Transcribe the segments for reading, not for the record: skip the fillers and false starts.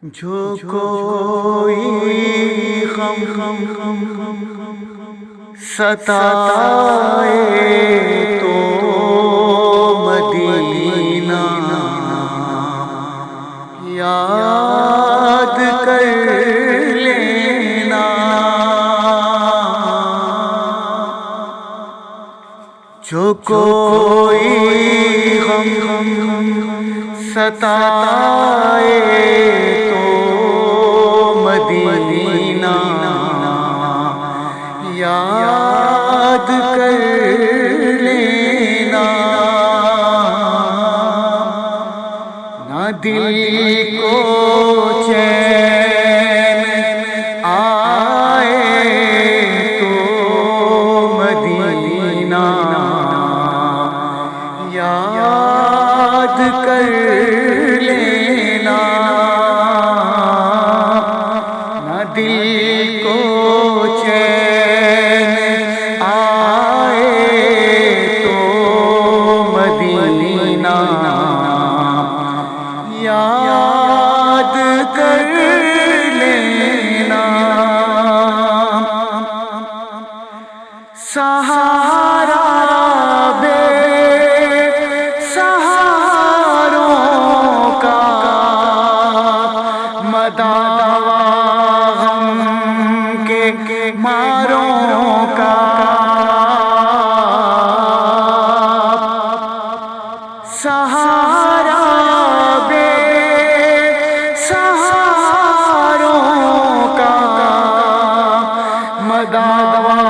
جو کوئی غم ستائے تو مدینہ یاد کر لینا، جو کوئی غم ستائے تو مدینہ یاد کر لینا، نہ دل کو چین آئے تو مدینہ یاد کر لینا، نہ دل کو چین آئے تو مدینہ یاد کر لینا، سہارا بے سہاروں کا مداوا غم کے ماروں کا، سہارا بے سہاروں کا مداوا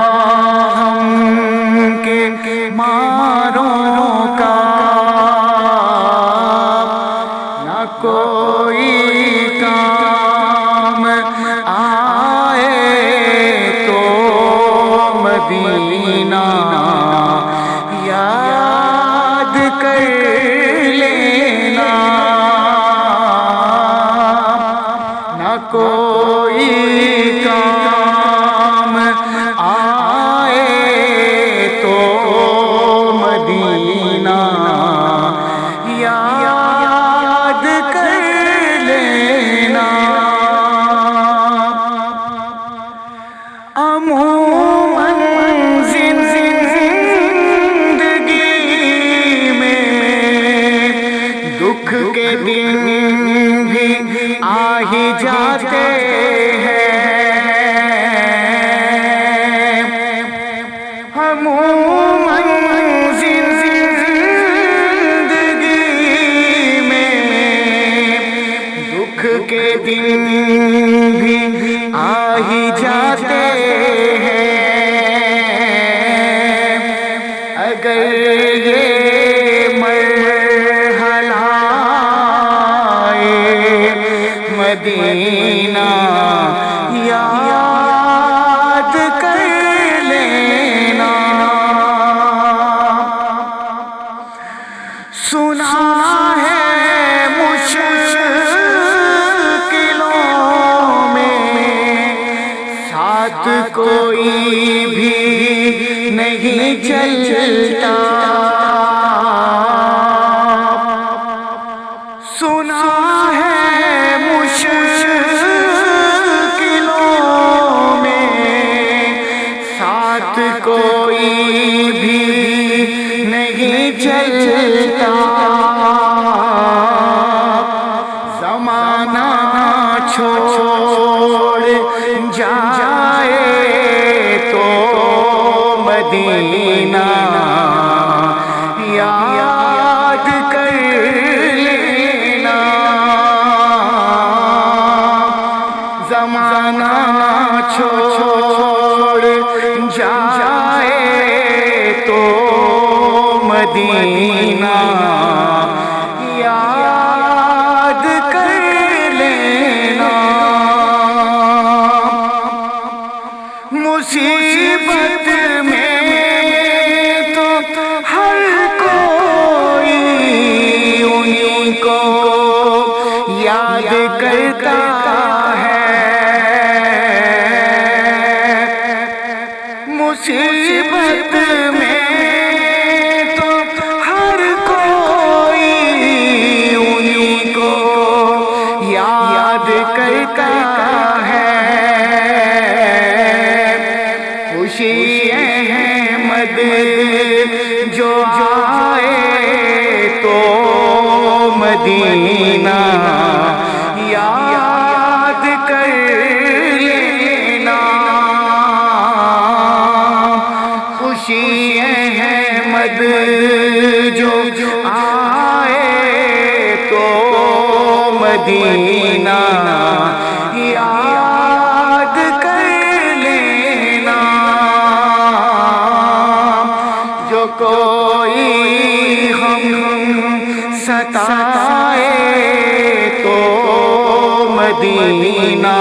غم کے ماروں کا، نہ کوئی کام آئے تو مدینہ یاد کر لینا، نہ کوئی کام آئے تو مدینہ یاد کر لینا، عموماً زندگی میں دکھ کے دن بھی آ ہی جاتے ہیں، عموماً زندگی میں دکھ کے دن بھی آ ہی جاتے ہیں، اگر یہ مرحلہ مدینہ یاد کر لینا، سنا ہے مشکلوں میں ساتھ کوئی بھی نہیں چلتا، سنا ہے مشکلوں میں ساتھ کوئی بھی نہیں چلتا، زمانہ چھوڑ جائے تو مدینہ یاد کر لینا، زمانہ چھوڑ جائے تو مدینہ یاد کر لینا، مصیبت میں تو ہر کوئی انہیں کو یاد کرتا ہے، مصیبت میں تو ہر کوئی انہیں کو یاد کرتا ہے خوشی احمد جو آئے تو مدینہ یاد کر لینا خوشی احمد جو آئے تو مدینہ یاد کر لینا جو کوئی ہم ستائے تو مدینہ